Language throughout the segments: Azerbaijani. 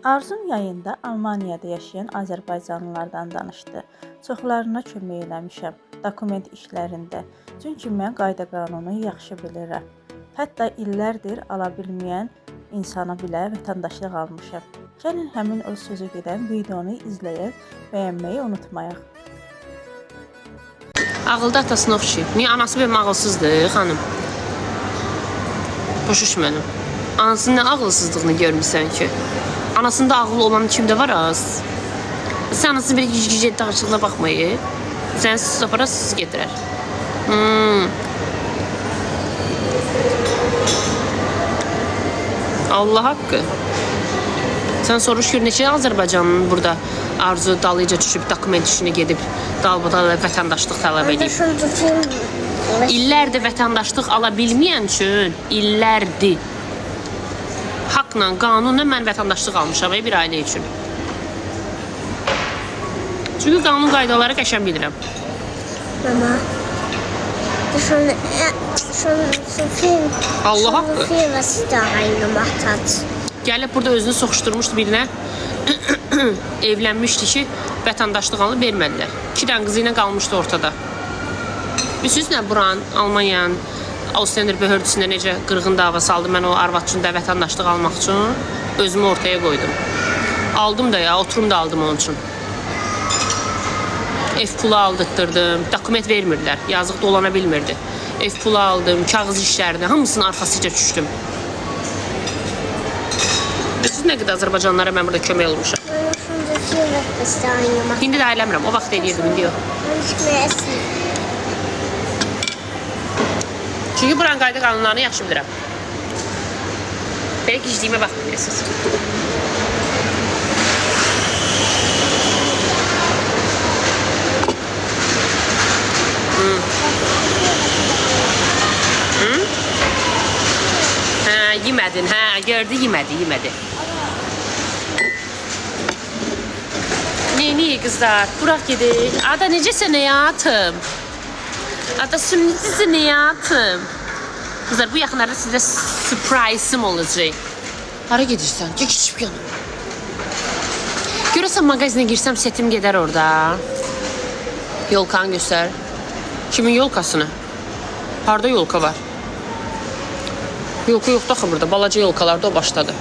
Arzum yayında Almaniyada yaşayan Azərbaycanlılardan danışdı. Çoxlarına kömək eləmişəm dokument işlərində. Çünki mən qayda-qanunu yaxşı bilirəm. Hətta illərdir ala bilməyən insana bilə vətəndaşlıq almışam. Gəlin həmin o sözü gedən videonu izləyib bəyənməyi unutmayaq. Ağılda atasına oxşayıb. Niyə anası benim ağılsızdır xanım? Başa düşmədim. Anasının nə ağılsızlığını görmüsən ki? Anasında ağıl olan kimdə var az? Sən anasını bir güc-güc dağışıqına baxmayıb. Sən sus apara sus getirər. Allah haqqı. Sən soruş gör neçə Azərbaycanın burada arzu dalıca düşüb dokument işini gedib dalbadal vətəndaşlıq tələb edib. İllərdir vətəndaşlıq ala bilməyən üçün illərdir. Haqla, qanunla mən vətəndaşlıq almışam bir ailə üçün. Çünki qanun qaydaları qəşən bilirəm. Mama, Allah haqqı. Film Gəlib burada özünü soxuşturmuşdu birinə. Evlənmişdi ki, vətəndaşlıq alıb vermədilər. 2 dənə qızı ilə qalmışdı ortada. Bilirsiniz nə buranın, Almaniyanın Auslender böhördüsündə necə qırğın dava saldı mən o arvad üçün də vətəndaşlıq almaq üçün. Özümü ortaya qoydum. Aldım da ya, oturum da aldım onun üçün. Ev pulu aldırtdırdım, dokument vermirlər, yazıq dolana bilmirdi. Ev pulu aldım, kağız işlərini, hamısının arxasıca düşdüm. Siz nə qədər Azərbaycanlara mən burada kömək olmuşam. İndi də eləmirəm, o vaxt eləyirdim, indi yox. Çünki buranın qayda qanunlarını yaxşı bilirəm. Belə gicliyimə baxmayasınız. Yemədin, gördü, yemədi. Niye kızlar? Burak gedik. Ada necəsən həyatım? Ada sünnetisin həyatım. Kızlar bu yaxınlarda sizə surprise'ım olacaq. Hara gedirsən? Geçip yanım. Görəsən mağazinə girsəm setim gedər orada. Yolkanı göstər. Kimin yolkasını? Harda yolka var? Yolka yoxdur axı burada. Balaca yolkalarda o başladı.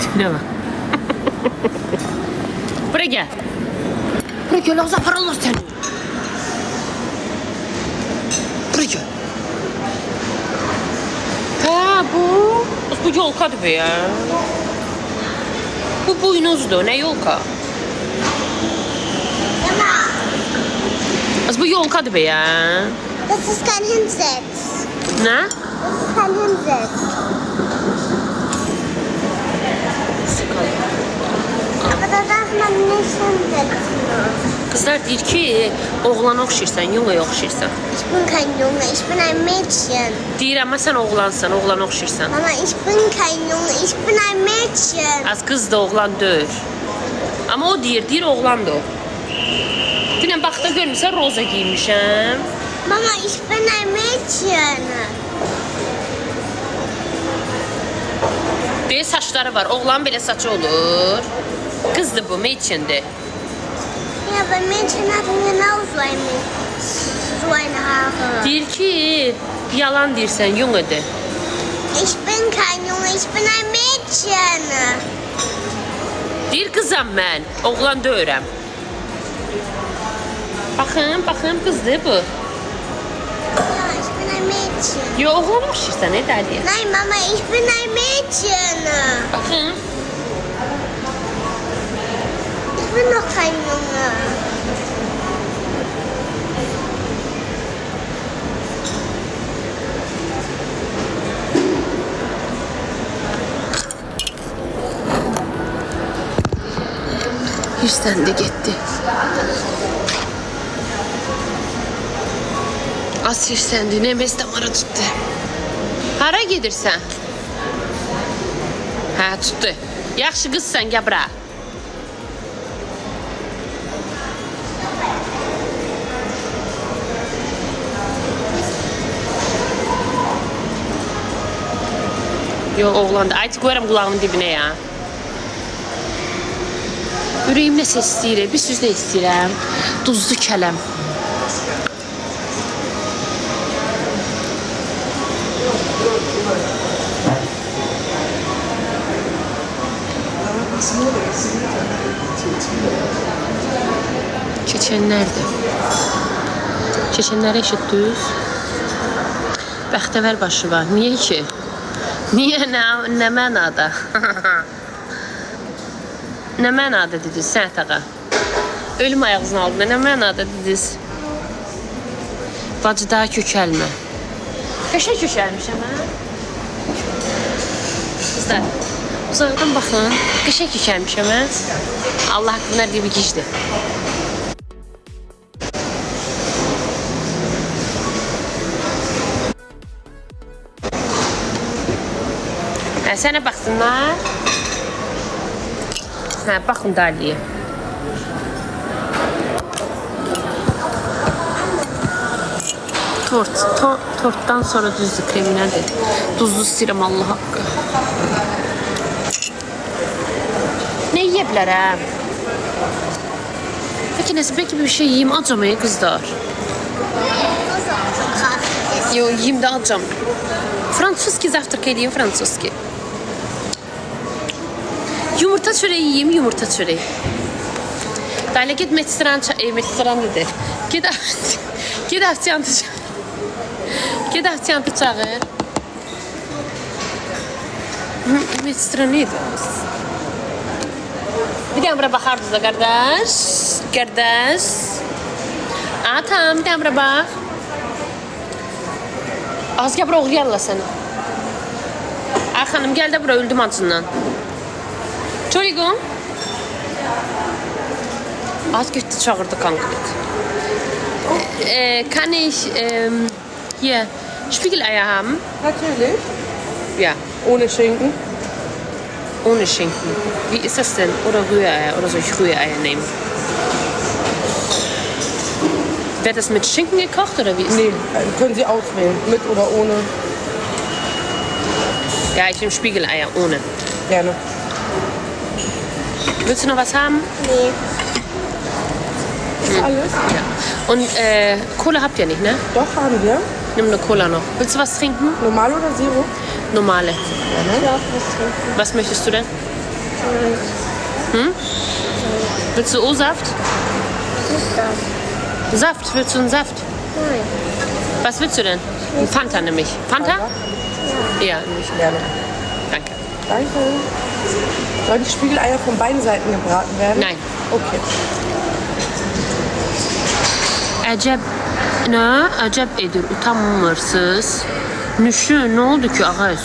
Tipine bak. Buraya gel. Buraya gel, ağzına paralar seni. Buraya gel. Bu yolkadır be ya. Bu buynuzdur, ne yolka? Bu yolkadır be ya. Das ist kein Hinsitz. Ne? Das ist kein Hinsitz. Aber da darf man nicht hinsetzen. Kızlar deyir ki, oğlana oxşayırsan, yunga oxşayırsan. Ich bin kein Junge, ich bin ein Mädchen. Deyir ama sən oğlansan, oğlana oxşayırsan. Mama, ich bin kein Junge, ich bin ein Mädchen. Az kız da oğlan deyir. Ama o deyir oğlandır o. Dünən baxda görmüsən, roza giymişəm. Mama, ich bin ein Mädchen. Böyle saçları var, oğlan belə saçı olur. Kızdır bu, Mädchendir. Ja, aber Mädchen hatten genauso so eine Haare. Deyir ki, yalan deyirsən, yungadır. Ich bin kein Junge, ich bin ein Mädchen. Deyir kızam mən, oğlan deyirəm. Baxın, qızdır bu. Ja, ich bin ein Mädchen. Yo, oğlan oxşayırsan, ne dəliyə? Nein, Mama, ich bin ein Mädchen. Baxın. Ich bin noch kein Junge. Hirsən də getdi. Az hirsəndi, nəməz damara tutdu. Hara gedirsən? Hə, tutdu. Yaxşı qızsan, gəl bura. Yox, oğlandı. Ayt qoyuram qulağımın dibinə ya. Ürəyim nəsə istəyir, bir süz də istəyirəm. Duzlu kələm. Keçənlərdir. Keçənləri eşitdiniz? Bəxtəvər başı var. Niyə ki? Niyə? Nə mənada? Nə mənada dediniz Sənət ağa? Ölüm ayağınızın altında nə mənada dediniz? Bacı daha kökəlmə. Qəşəng kökəlmişəm hə? Qızlar, uzaqdan baxın. Qəşəng kökəlmişəm hə? Allah haqqında bir gicdir. Sənə baxsınlar. Baxın Daliyə. Tortdan sonra düzdür kreminədir. Duzlu istəyirəm Allah haqqı. Nə yeyə bilərəm? Peki bir şey yiyeyim acam ya kızlar. Yo yiyeyim de acam. Fransuski завтрак edeyim fransuski. Yumurta çöreği yiyeyim, yumurta çöreği. Dayla git restoran dedi. Git aftiyantı çağır. Restoran neydi? Bir de bura bakardınız da kardeş. Kardeş. Tamam bir de bura bak. Az gel bura oğluyarla seni. Hanım gel de bura öldüm acından. Entschuldigung. Az gitti çağırdı konkret. Kann ich hier Spiegeleier haben? Natürlich. Ja. Ohne Schinken. Ohne Schinken. Wie ist das denn? Oder Rührei? Oder soll ich Rühreier nehmen? Wird das mit Schinken gekocht oder wie ist Nee, können Sie auswählen. Mit oder ohne. Ja, ich nehme Spiegeleier ohne. Gerne. Willst du noch was haben? Nee. Ist alles? Ja. Und Cola habt ihr nicht, ne? Doch, haben wir. Nimm eine Cola noch. Willst du was trinken? Normal oder Zero? Normale. Ich auch was trinken. Was möchtest du denn? Hm? Willst du O-Saft? Was ist das? Saft? Willst du einen Saft? Nein. Was willst du denn? Ein Fanta nämlich. Fanta? Ja, nämlich. Gerne. Danke. Danke. Sollen die Spiegeleier von beiden Seiten gebraten werden? Nein. Okay. Acep edir, utanmırsınız. Nüşü, ne oldu ki ağaç?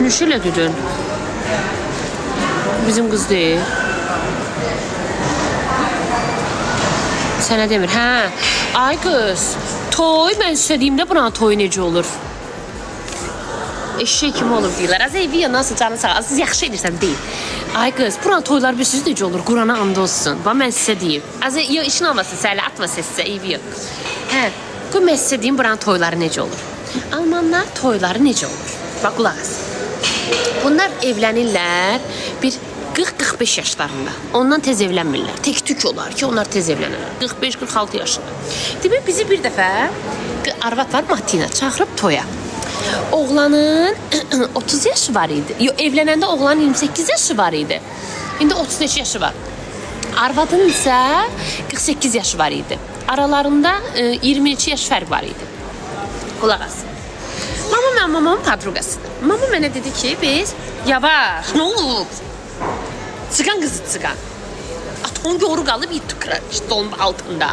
Nüşü ile düdün. Bizim kız değil. Sənə demir, hə. Ay qız, toy mən istədiyimdə buranın toyu necə olur? Eşək kimi olur deyirlər. Az evi nasıl canı sağ, az yaxşı edirsən deyil. Ay qız, buranın toylar bilirsiniz necə olur? Qurana and olsun. Bax mən sizə deyim. Az yox işin olmasın, səhlə atma səsə, evi yox. Hə, qoy mən sizə deyim buranın toyları necə olur? Almanlar toyları necə olur? Bax qulaq as. Bunlar evlənirlər bir 40-45 yaşlarında. Ondan tez evlənmirlər. Tek tük olar ki, onlar tez evlənirlər. 45-46 yaşında. Demək bizi bir dəfə arvad var Matina çağırıb toya. Oğlanın 30 yaşı var idi. Yo, evlənəndə oğlanın 28 yaşı var idi. İndi 33 yaşı var. Arvadın isə 48 yaşı var idi. Aralarında 22 yaş fərq var idi. Qulaq as. Mamamın padruqasıdır. Mama mənə dedi ki, biz yavaş, nə olub? Çıqan qızı çıqan. Aton yoru qalıb it tıkırar işte onun altında.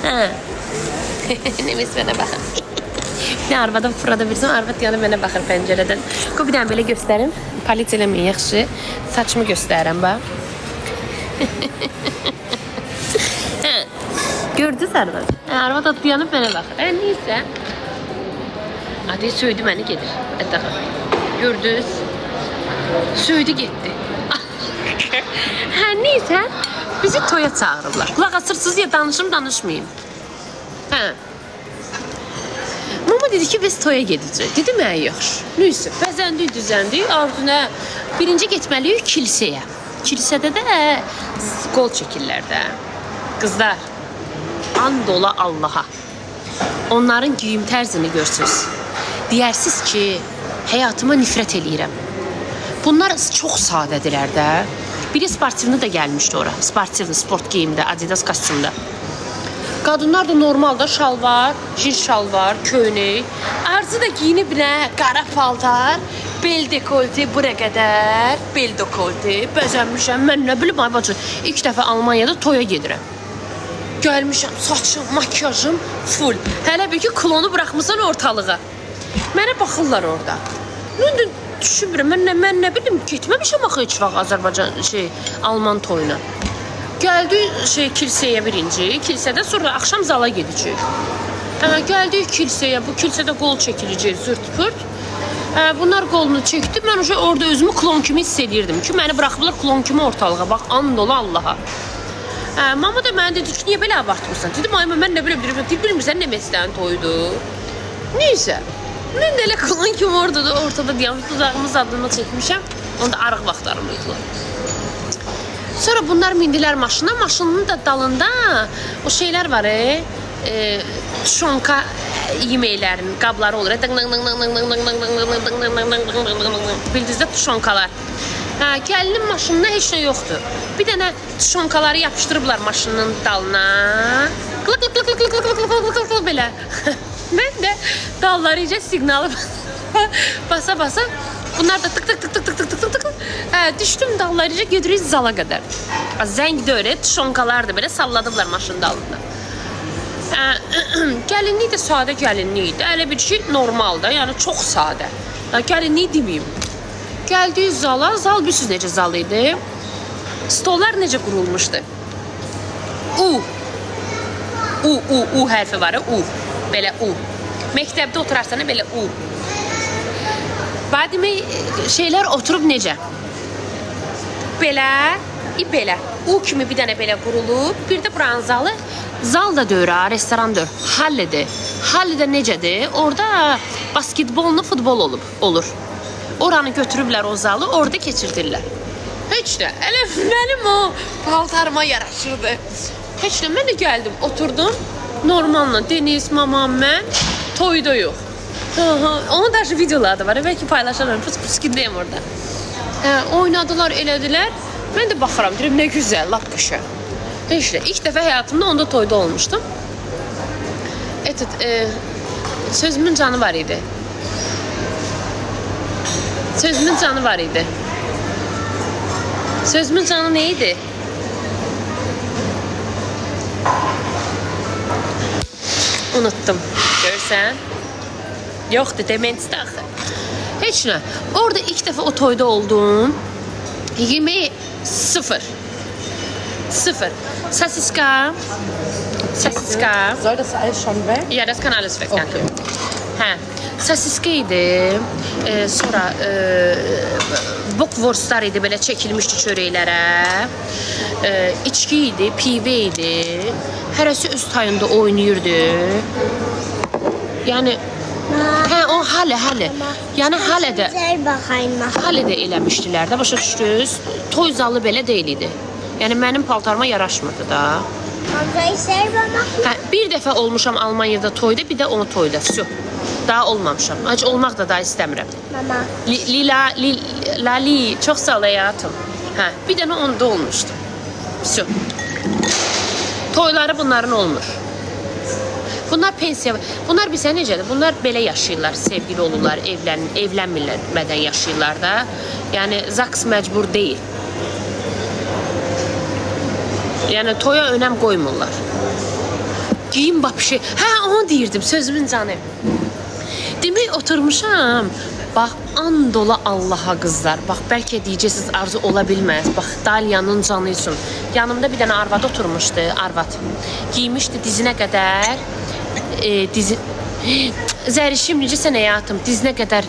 Hə. Neymiş mənə baxın. Bir də arvada fırada bilsəm, arvad yanı mənə baxır pəncərədən. Qoy bir dənə belə göstərim. Palit eləməyin yaxşı. Saçımı göstərirəm bax. Gördünüz arvad? Arvad atlayanıb mənə baxır. Neysə. Adı söydü məni gedir. Əddağa. Gördünüz? Söydü getdi. Neysə. Bizi toya çağırırlar. Qulaq asırsınız ya danışmayayım. Mama dedi ki biz toya gedəcəyik. Dedim mən yaxşı. Neyse, bəzəndik, düzəndik. Arzuna birinci getməliyik kilsəyə. Kilsədə də qol çəkirlər də. Qızlar, and ola Allaha. Onların geyim tərzini görsünüz. Deyərsiniz ki, həyatıma nifrət eləyirəm. Bunlar çox sadədirlər də. Biri sportivni də gəlmişdi ora. Sportivni, sport geyimdə, Adidas kostyumda. Qadınlar da normalda şalvar, jin şalvar, köynək. Arzu da giyinib nə? Qara paltar, bel dekolti bura qədər, bel dekolti. Bəzənmişəm. Mən nə bilim ay bacı, ilk dəfə Almaniyada toya gedirəm. Gəlmişəm, saçım, makyajım full. Hələ bir ki klonu buraxmısan ortalığa. Mənə baxırlar orada. Mən də düşünmürəm, mən nə bilim, getməmişəm axı heç vaxt Azərbaycan Alman toyuna. Gəldik kilsəyə birinci, kilsədə sonra axşam zala gedəcəyik. Gəldik kilsəyə, bu kilsədə qol çəkiləcək, zırt-pırt. Bunlar qolunu çəkdi, mən orada özümü klon kimi hiss edirdim ki, məni buraxıblar klon kimi ortalığa, bax, and ola Allaha. Mama da mənə dedi ki, niyə belə abartmırsan? Dedim, ay, mən nə bilim, bilmirsən nə məsələn toydu. Neysə, mən də elə klon kimi ortada deyəm, dudağımı zadına çəkmişəm, onda arıq vaxtlarım idilər. Sonra bunlar mindilər maşına, maşının da dalında o şeylər var, şonka yeməklərin qabları olur. Bildinizdə tuşonkalar. Gəlinin maşınında heç nə yoxdur. Bir dənə tuşonkaları yapışdırıblar maşının dalına. Qlıq belə. Mən də dalları icə siqnalı basa-basa bunlar da tık düşdüm dallarıca götürürüz zala qədər. Zəng də şonkalar da belə salladıblar maşının dalında. Gəlinlik də sadə gəlinlik idi. Elə bir şey normalda, yəni çox sadə. Gəlinlik deməyim. Gəldik zala, zal bilirsiniz necə zal idi. Stollar necə qurulmuşdu. U hərfi var, U. Belə U. Məktəbdə oturarsan belə U. Badimi şeylər oturub necə? Belə, belə. U kimi bir dənə belə qurulub, bir də buranın zalı. Zal da deyir, restoran deyir. Hallidir. Hallidə necədir? Orada basketbollu futbol olur. Oranı götürüblər o zalı, orada keçirdirlər. Heç də, elə mənim o paltarıma yaraşırdı. Heç də, mən də gəldim, oturdum. Normalla Deniz, mamam, mən toyda yox. Onun da videoları da var, bəlkə paylaşarım, pıskindəyim orada. Oynadılar, elədilər. Mən də baxıram, deyirəm, nə gözəl, lap qışa. Heç də, ilk dəfə həyatımda onda toyda olmuşdum. Sözümün canı var idi. Sözümün canı var idi. Sözümün canı nə idi? Unuttum. Görsən? Yoxdur, demensdə axı. Heç nə. Orada ilk dəfə o toyda oldum. Yemeği sıfır. Sasiska. Soll das alles schon weg? Ja, das kann alles weg, danke. Sasiska idi. Sonra bockwurstlar idi, belə çəkilmişdi çörəklərə. İçki idi, pivə idi. Hərəsi öz tayında oynayırdı. Yəni o hələ. Yəni hələ də eləmişdilər də, başa düşdünüz? Toy zalı belə deyil idi. Yəni mənim paltarıma yaraşmırdı da. Bir dəfə olmuşam Almaniyada toyda, bir də onu toyda. Всё. Daha olmamışam. Heç olmaq da daha istəmirəm. Mama. Lali, çox sağ ol həyatım. Bir dənə onda olmuşdu. Всё. Toyları bunların olmur. Bunlar pensiya, bunlar bizə necədir? Bunlar belə yaşayırlar, sevgili olurlar, evlənmədən yaşayırlar da. Yəni zaks məcbur deyil. Yəni toya önəm qoymurlar. Geyim vapşe. Onu deyirdim, sözümün canı. Demək oturmuşam. Bax, and ola Allaha qızlar. Bax, bəlkə deyəcəksiniz arzu ola bilməz. Bax, Daliyanın canı üçün. Yanımda bir dənə arvad oturmuşdu, arvad. Giymişdi dizinə qədər. Zərişim necəsən həyatım? Dizinə qədər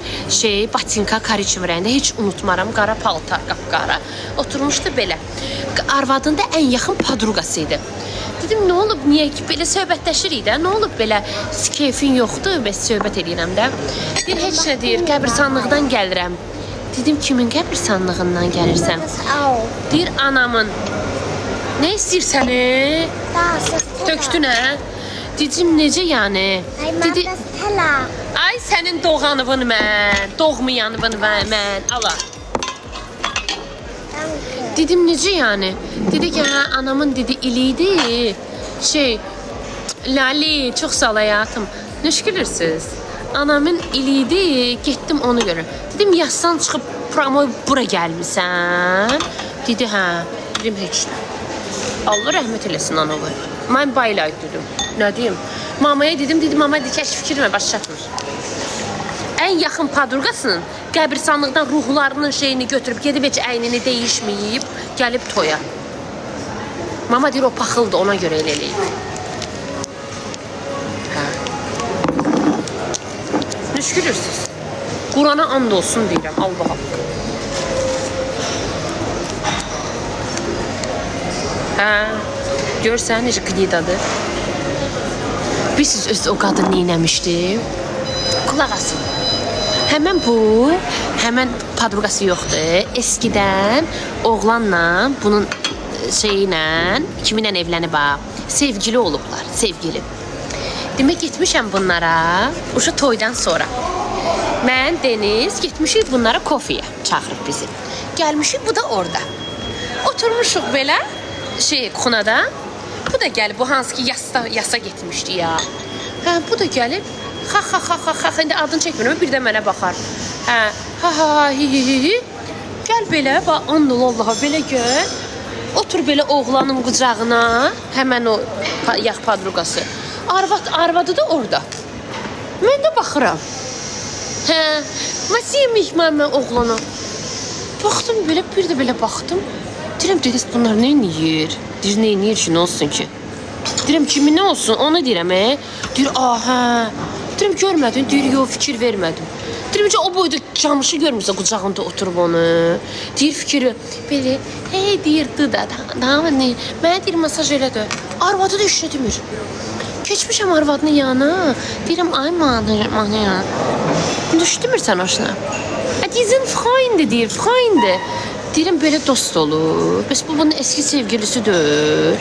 batinka kariçim rəngdə, heç unutmaram, qara paltar, qapqara. Oturmuşdu belə. Arvadın da ən yaxın padruqası idi. Dedim, nə olub, niyə ki, belə söhbətləşirik də, nə olub belə, keyfin yoxdur, bəs söhbət edirəm də. Deyir, heç nə deyir, qəbirstanlıqdan gəlirəm. Dedim, kimin qəbirstanlığından gəlirsən? Deyir, anamın. Nə istəyirsən? Tökdün, hə? Dedim, necə yəni? Dedi, ay, sənin doğanıvın mən, doğmayanıvın mən, ala. Dedim, necə yəni? Dedi ki, hə, anamın dedi iliydi. Lali, çox sağ ol həyatım. Nə şükürürsünüz? Anamın iliydi, getdim onu görüm. Dedim, yazsan çıxıb promoy bura gəlmisən? Dedi, hə. Dedim, heç nə. Allah rəhmət eləsin anamı. Mən baylayıb dedim. Nə deyim? Mamaya dedim, mama dedi, kəşf fikirmə, baş çatmır. Ən yaxın padruqasının qəbirstanlıqdan ruhlarının şeyini götürüb, gedib heç əynini dəyişməyib, gəlib toya. Mama deyir, o paxıldı, ona görə elə eləyib. Hə. Nə şükürürsünüz? Qurana and olsun deyirəm, Allah haqqı. Hə, görsən necə qnidadır. Biz öz o qadın neynəmişdi? Qulaq asın. Həmən bu, həmən padruqası yoxdur. Eskidən oğlanla, bunun şeylə, kiminlə evlənib ha? Sevgili olublar, sevgili. Demək, getmişəm bunlara, uşu toydan sonra. Mən, Deniz, getmişik bunlara kofeyə, çağırıb bizi. Gəlmişik, bu da orada. Oturmuşuq belə, xunada. Bu da gəlib, bu hansı ki yasa getmişdi ya. Hə, bu da gəlib, indi adını çəkmirəm, bir də mənə baxar. Hə, hi. Gəl belə, bax, Allaha, belə gəl. Otur belə oğlanın qucağına, həmən o yax padruqası. Arvadı da orada. Mən də baxıram. Hə, məsiyəmiş mən oğlana. Baxdım belə, bir də belə baxdım. Deyirəm, Deniz, bunlar nə yiyir? Deyir, nə yiyir ki, nə olsun ki? Deyirəm, kimi nə olsun, onu deyirəm, Deyir, hə. Deyirəm, görmədin, deyir, yox, fikir vermədim. Deyirəm, o boyda camışı görmürsə qucağında oturub onu. Deyir, fikri, belə, deyir, mənə deyir, masaj elədi. Arvadı da işlə demir. Keçmişəm arvadının yanına. Deyirəm, ay, mənə ya. Düşdümür sən aşına. Dizin Freunde deyir, Freunde. Deyirəm, belə dost olur. Bəs bu, bunun eski sevgilisidir.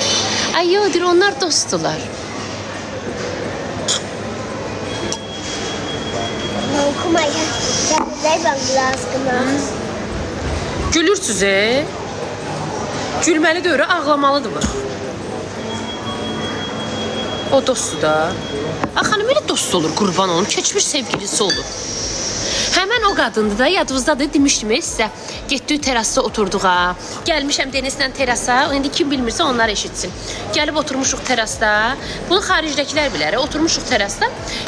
Ay, yox, deyir, onlar dostdular. Gülürsüz, Gülməli də öyrə, ağlamalıdır bu. O dostdur da. Xanım, elə dost olur, qurban olun, keçmiş sevgilisi olur. Həmən o qadındır da, yadınızdadır, demişdim sizə. Getdik terasda oturduğa. Gəlmişəm Denizlə terasa. İndi kim bilmirsə onlar eşitsin. Gəlib oturmuşuq terasda. Bunu xaricdəkilər bilər. Oturmuşuq terasda.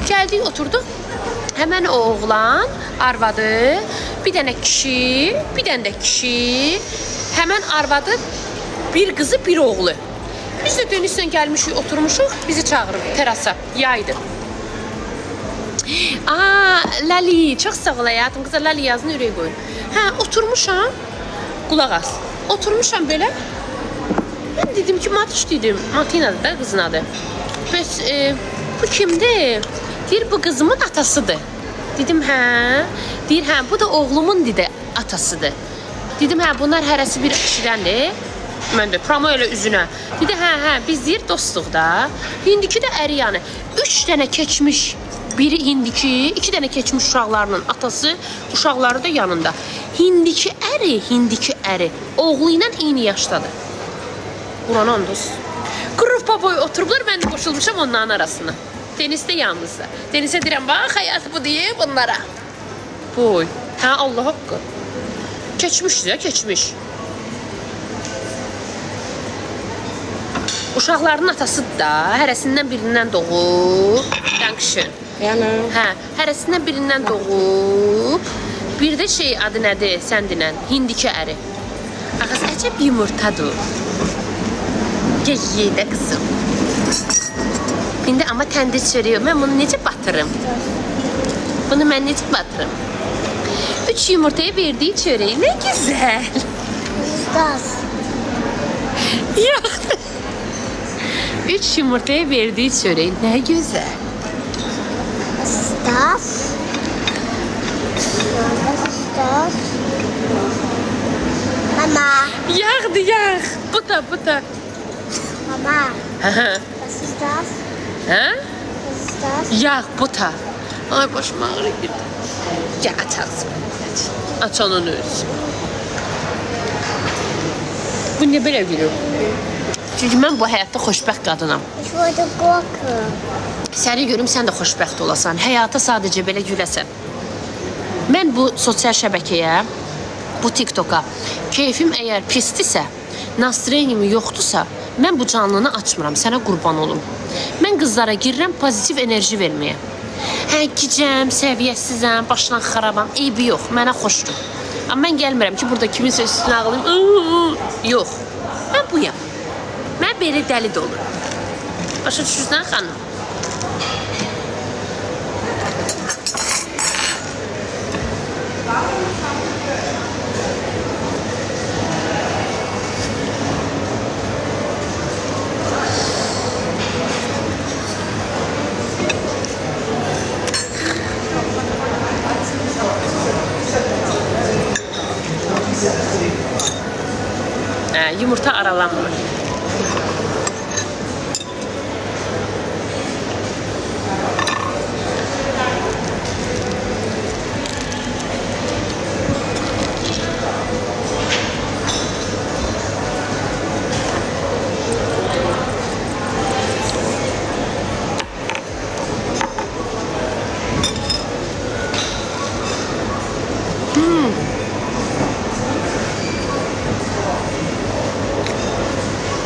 Gəldik, oturduq. Həmən o oğlan, arvadı, bir dənə kişi, həmən arvadı, bir qızı, bir oğlu. Biz də Denizlə gəlmişik, oturmuşuq, bizi çağırıb terasa, yaydı. Lali, çox sağ ol həyatım, qıza Lali yazını ürək qoyun. Hə, oturmuşam, qulaq as, oturmuşam belə. Mən dedim ki, Matuş dedim, Matinadır da qızın adı. Bəs, bu kimdir? Deyir, bu qızımın atasıdır. Dedim, hə. Deyir, hə, bu da oğlumun atasıdır. Dedim, hə, bunlar hərəsi bir kişidəndir. Mən də promo elə üzünə. Dedi, hə, biz deyir, dostluq da. Hindiki də əri yəni. 3 dənə keçmiş, biri hindiki, 2 dənə keçmiş uşaqlarının atası, uşaqları da yanında. Hindiki əri, oğlu ilə eyni yaşdadır. Qurana andız. Qrupa boyu oturublar, mən də qoşulmuşam onların arasına. Deniz də yalnızdır. Denizə deyirəm, bax, həyatı bu deyir bunlara. Boy. Hə, Allah haqqı. Keçmişdir, keçmiş. Uşaqların atasıdır da, hərəsindən birindən doğub. Dankeschön. Yəni. Hə, hərəsindən birindən doğub. Bir də adı nədir, sən dinən, hindiki əri. Ağız, əcəb yumurtadır. Gəyiyə də qızım. İndi amma təndir çörəyi. Mən bunu necə batırım? Bunu mən necə batırım? 3 yumurtaya verdiği çöreği ne güzel. Das. Yok. 3 yumurtaya verdiği çöreği ne güzel. Was ist das? Was ist das? Mama. Yağdı yağ. Bu da. Mama. Ha? Was ist das? Was ist das? Yağ bu da. Ay başım ağrıyor. Ya aç ağzını. Aç onun öz. Bu ne belə gülür? Çünki mən bu həyatda xoşbəxt qadınam. Ich wollte Gurke. Səni görüm, sən də xoşbəxt olasan. Həyata sadəcə belə güləsən. Mən bu sosial şəbəkəyə, bu TikToka keyfim əgər pisdirsə, nastroyenimi yoxdursa, mən bu canlını açmıram, sənə qurban olum. Mən qızlara girirəm pozitiv enerji verməyə. Hə, gicəm, səviyyəsizəm, başdan xarabam, eybi yox, mənə xoşdur. Amma mən gəlmirəm ki, burada kiminsə üstünə ağlayım. Yox, mən buyam. Mən belə dəli də olurum. Başa düşürsən, xanım? Yumurta aralanmır.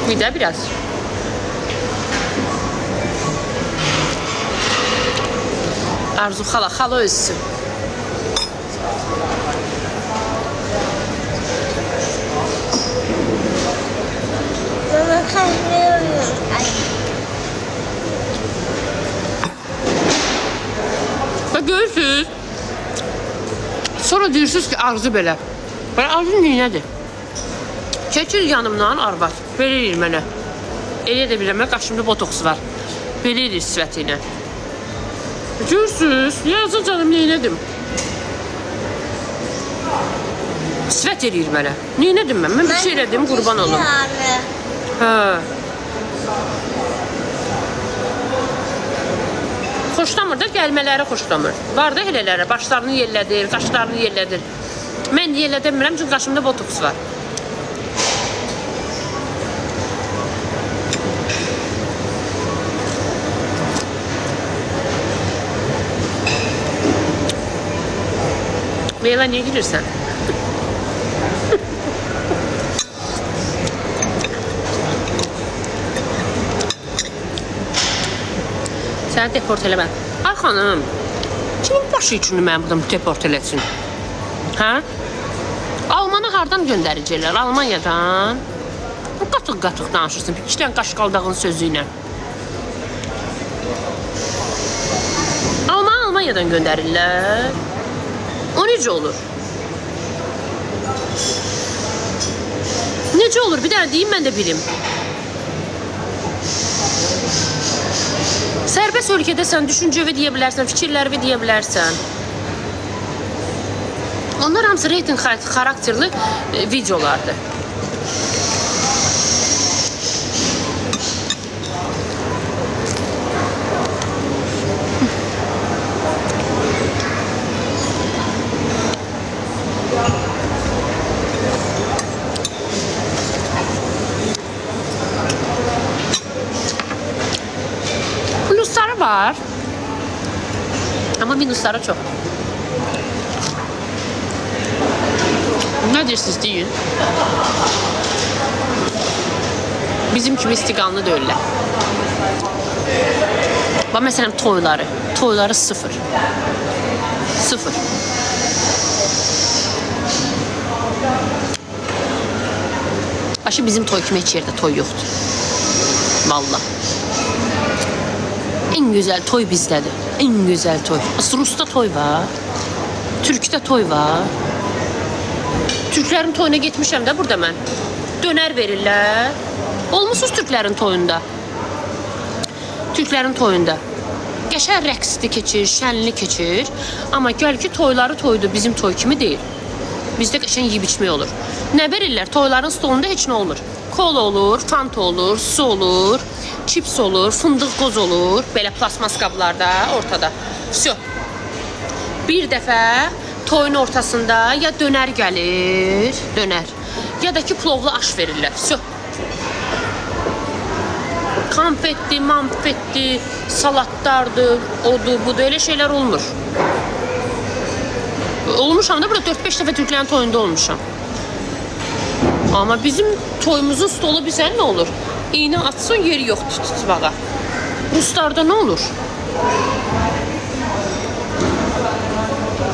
Bir de biraz. Arzu hala özsün. Mama kaçmıyorum. Bak görürsünüz. Sonra deyirsiniz ki Arzu belə. Belə Arzu neyədir? Keçir yanımdan arvad. Belə edir mənə. Elə də biləm, qaşımda botoks var. Belə edir sifəti ilə. Görürsünüz, yazın canım neylədim? Sifət edir mənə. Neylədim mən? Mən bir şey elədim, qurban olum. Hə. Xoşlamır da, gəlmələri xoşlamır. Var da elələri, başlarını yellədir, qaşlarını yellədir. Mən yellədəmirəm, çünki qaşımda botoks var. Leyla, niye gülürsən? Səni deport eləməm. Ay xanım, kimin başı üçün mən buradan deport eləsin? Hə? Almanı hardan göndərəcəklər? Almanyadan? Qatıq-qatıq danışırsın. İki dənə qaşqaldağın sözü ilə. Almanyadan göndərirlər. O necə olur? Necə olur? Bir dənə deyim, mən də bilim. Sərbəst ölkədəsən, düşüncəvi deyə bilərsən, fikirlərvi deyə bilərsən. Onlar hamısı reyting xarakterli videolardır. Plusları var. Ama minusları çok. Ne dersiniz deyin. Bizim kimi istiqanlı deyirlər. Bax məsələn toyları. Toyları sıfır. Sıfır. Başı bizim toy kimi heç yerdə toy yoxdur. Vallahi. En güzel toy bizdədir. En güzel toy. Rusda toy var. Türkdə toy var. Türklərin toyuna getmişəm də burada mən. Dönər verirlər. Olmusunuz Türklərin toyunda. Türklərin toyunda. Qəşəng rəqsli keçir, şənli keçir. Amma gəl ki toyları toydur, bizim toy kimi deyil. Bizdə qəşəng yeyib içmək olur. Nə verirlər? Toyların stolunda heç nə olmur. Kola olur, fanta olur, su olur, çips olur, fındıq qoz olur. Belə plasmas qablarda ortada. Всё. Bir dəfə toyun ortasında ya dönər gəlir, dönər. Ya da ki plovlu aş verirlər. Всё. Konfetli, manfetli, salatlardır, odur, budur, elə şeylər olmur. Olmuşam da burada 4-5 dəfə Türklərin toyunda olmuşam. Amma bizim toyumuzun stolu bizə nə olur? İğnə atsın, yeri yoxdur tutmağa. Ruslarda nə olur?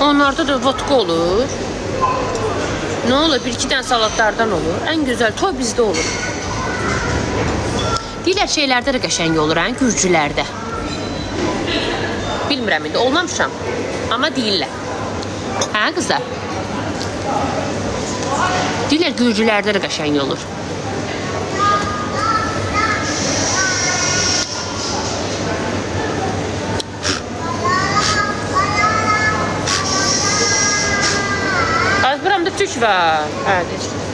Onlarda da vodka olur. Nə olur? Bir-iki dənə salatlardan olur. Ən gözəl toy bizdə olur. Deyirlər şeylərdə də qəşəng olur, hə? Gürcülərdə. Bilmirəm indi, olmamışam. Amma deyirlər. Hə qızlar? Deyirlər gürcülərdə də qəşəng olur. Az buramda tük var. Hə, deyir.